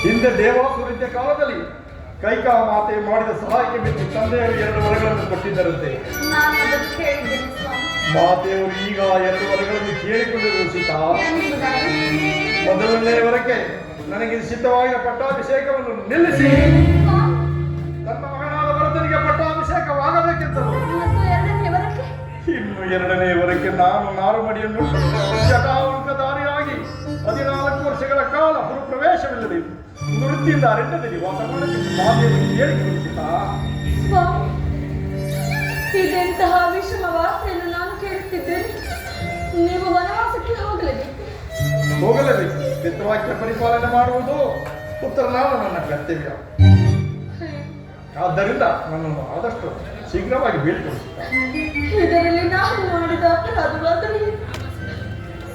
ಹಿಂದೆ ದೇವಾಸುರಿದ್ದ ಕಾಲದಲ್ಲಿ ಕೈಕಾ ಮಾತೆ ಮಾಡಿದ ಸಹಾಯಕ್ಕೆ ಬಿಟ್ಟು ತಂದೆಯವರು 2 ವರಗಳನ್ನು ಕೊಟ್ಟಿದ್ದರಂತೆ. ನಾನು ಅದನ್ನು ಕೇಳಿದ್ದೇನೆ ಸ್ವಾಮಿ. ಮಾತೆಯವರು ಈಗ 2 ವರಗಳನ್ನು ಕೇಳಿಕೊಂಡಿರುವ ಸೀತಾ. ಮೊದಲನೇ ವರಕ್ಕೆ ನನಗೆ ಸಿದ್ಧವಾಗಿನ ಪಟ್ಟಾಭಿಷೇಕವನ್ನು ನಿಲ್ಲಿಸಿ ನನ್ನ ಮಗನಾದ ಭರತನಿಗೆ ಪಟ್ಟಾಭಿಷೇಕವಾಗಬೇಕೆಂದರು. ಇನ್ನು 2ನೇ ವರಕ್ಕೆ ನಾನು ನಾರುಮಡಿಯನ್ನು ಜಟಾವೃತಧಾರಿಯಾಗಿ 14 ವರ್ಷಗಳ ಕಾಲ ಪ್ರವೇಶವಿಲ್ಲದೆ ವೃತ್ತಿಯಿಂದ ಅರಣ್ಯದಲ್ಲಿ ವಾಸ ಮಾಡಬೇಕು ಮಾತೆಯನ್ನು ಕೇಳಿಕೊಳ್ಳುತ್ತಾ. ಇದೆಂತಹ ವಿಷಮ ವಾರ್ತೆಯನ್ನು ನಾನು ಕೇಳುತ್ತಿದ್ದೇನೆ. ನೀವು ವನವಾಸಕ್ಕೆ ಹೋಗಲೇಬೇಕು. ಪಿತೃವಾಕ್ಯ ಪರಿಪಾಲನೆ ಮಾಡುವುದು ಪುತ್ರನಾದ ನನ್ನ ಕರ್ತವ್ಯ. ಆದ್ದರಿಂದ ನನ್ನನ್ನು ಆದಷ್ಟು ಶೀಘ್ರವಾಗಿ ಬೇಡಿಕೊಳ್ಳುತ್ತಾ. ಇದರಲ್ಲಿ ನಾನು ಮಾಡಿದ ಅಪರಾಧವಾದರೆ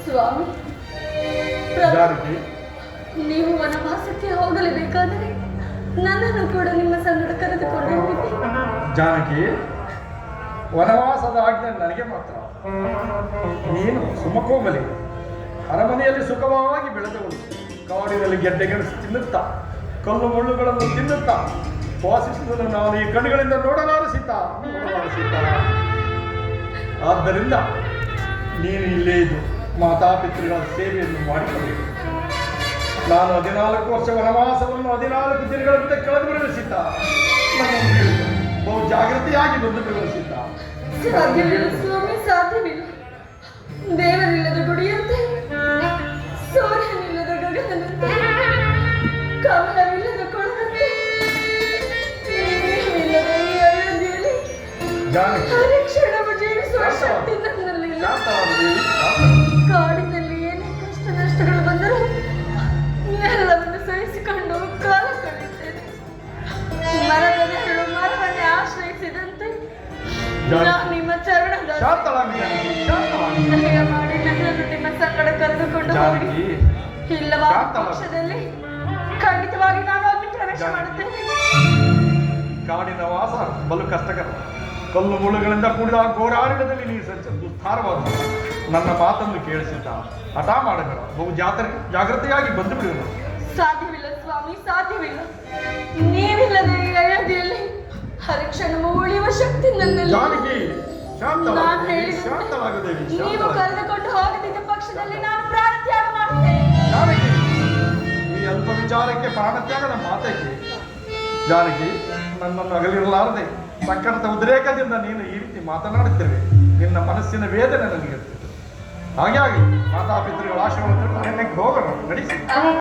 ಸ್ವಾಮಿ, ನೀವು ವನವಾಸಕ್ಕೆ ಹೋಗಲೇಬೇಕಾದರೆ ನನ್ನನ್ನು ಕೂಡ ನಿಮ್ಮ ಸಂಗಡ ಕರೆದುಕೊಂಡು ಹೋಗಿ. ಜಾನಕಿ, ವನವಾಸದ ಆಜ್ಞೆ ನನಗೆ ಮಾತ್ರ. ನೀನು ಸುಮಕೋಮಲಿ ಅರಮನೆಯಲ್ಲಿ ಸುಖವಾಗಿ ಬೆಳೆದವಳು. ಕಾಡಿನಲ್ಲಿ ಗೆಡ್ಡೆಗೆಣಸು ತಿನ್ನುತ್ತಾ ಕಲ್ಲು ಮುಳ್ಳುಗಳನ್ನು ತಿನ್ನುತ್ತಾ ವಾಸಿಸುವುದನ್ನು ನಾನು ಈ ಕಣ್ಣುಗಳಿಂದ ನೋಡಲಾರ ಸೀತಾ. ಆದ್ದರಿಂದ ನೀನು ಇಲ್ಲೇ ಇದ್ದು ಮಾತಾಪಿತೃಗಳ ಸೇವೆಯನ್ನು ಮಾಡಿಕೊಳ್ಳಬೇಕು. ನಾನು 14 ವರ್ಷ ವನವಾಸವನ್ನು 14 ದಿನಗಳಿಂದ ಕಳೆದು ಬಿಡುವಿಸಿದ್ದ. ಬಹು ಜಾಗೃತಿಯಾಗಿ ಬಂದು ಬಿಡುವಿಸಿದ್ದ. ಸಾಧ್ಯವಿಲ್ಲ ಸ್ವಾಮಿ, ಸಾಧ್ಯವಿಲ್ಲ. ದೇವರಿಲ್ಲದ ಗುಡಿಯಂತೆ, ಸೂರ್ಯನಿಲ್ಲದ ಗಗನದಂತೆ, ಕಮಲವಿಲ್ಲದ ಕೊಳದಂತೆ, ನೀವಿಲ್ಲದ ಈ ಅಯೋಧ್ಯೆಯಲ್ಲಿ ಹರಿಕ್ಷಣವು ಜೀವಿಸುವ ಶಕ್ತಿ ನನ್ನಲ್ಲಿಲ್ಲ. ಕಾಡಿನಲ್ಲಿ ಏನೇ ಕಷ್ಟ ನಷ್ಟಗಳು ಬಂದರೂ ಎಲ್ಲವನ್ನು ಸಹಿಸಿಕೊಂಡು ಕಾಲ ಕಳೆಯುತ್ತೇನೆ. ಮರದ ನೆರಳು ಮರವನ್ನೇ ಆಶ್ರಯಿಸಿದಂತೆ ನಿಮ್ಮ ಚರಣದ ಸಹಾಯ ಮಾಡಿ ನನ್ನನ್ನು ನಿಮ್ಮ ಸಂಗಡ ಕರೆದುಕೊಂಡು ಹೋಗಿ. ಇಲ್ಲವಾದ ಪಕ್ಷದಲ್ಲಿ ಖಂಡಿತವಾಗಿ ನಾನು ಅಲ್ಲಿ ಪ್ರವೇಶ ಮಾಡುತ್ತೇನೆ. ಕಾಡಿನ ವಾಸ ಬಲು ಕಷ್ಟಕರ. ಕಲ್ಲು ಮುಳ್ಳುಗಳಿಂದ ಕೂಡಿದ ಘೋರಾರಣ್ಯದಲ್ಲಿ ನೀ ದುಸ್ತಾರವಾದ ನನ್ನ ಮಾತನ್ನು ಕೇಳಿಸಿದ್ದ. ಹಠ ಮಾಡಬೇಡ. ಬಹು ಜಾಗೃತಿಯಾಗಿ ಬಂದು ಬಿಡುವುದು. ಸಾಧ್ಯವಿಲ್ಲ ಸ್ವಾಮಿ, ಸಾಧ್ಯವಿಲ್ಲ. ನೀವಿಲ್ಲದೆ ಈ ಅಯೋಧ್ಯೆಯಲ್ಲಿ ಹರಿಕ್ಷಣವು ಉಳಿಯುವ ಶಕ್ತಿ ನನ್ನಲ್ಲಿ. ನಾನು ಹೇಳಿದಂತೆ ನೀವು ಕರೆದುಕೊಂಡು ಹೋಗದಿದ್ದ ಪಕ್ಷದಲ್ಲಿ ನಾನು ಪ್ರಾಣತ್ಯಾಗ ಮಾಡುತ್ತೇನೆ. ಈ ಅಲ್ಪ ವಿಚಾರಕ್ಕೆ ಪ್ರಾಣತ್ಯಾಗದ ಮಾತಕ್ಕೆ ಜಾನಕಿ, ನನ್ನನ್ನು ಅಗಲಿರಲಾರದೆ ಸಂಕಟದ ಉದ್ರೇಕದಿಂದ ನೀನು ಈ ರೀತಿ ಮಾತನಾಡುತ್ತಿರುವೆ. ನಿನ್ನ ಮನಸ್ಸಿನ ವೇದನೆ ನನಗೆ ಹಾಗಾಗಿ ಮಾತಾಪಿತೃಗಳ ಆಶೀರ್ವಾದ ಹೋಗೋಣ ನಡೆಸಿ.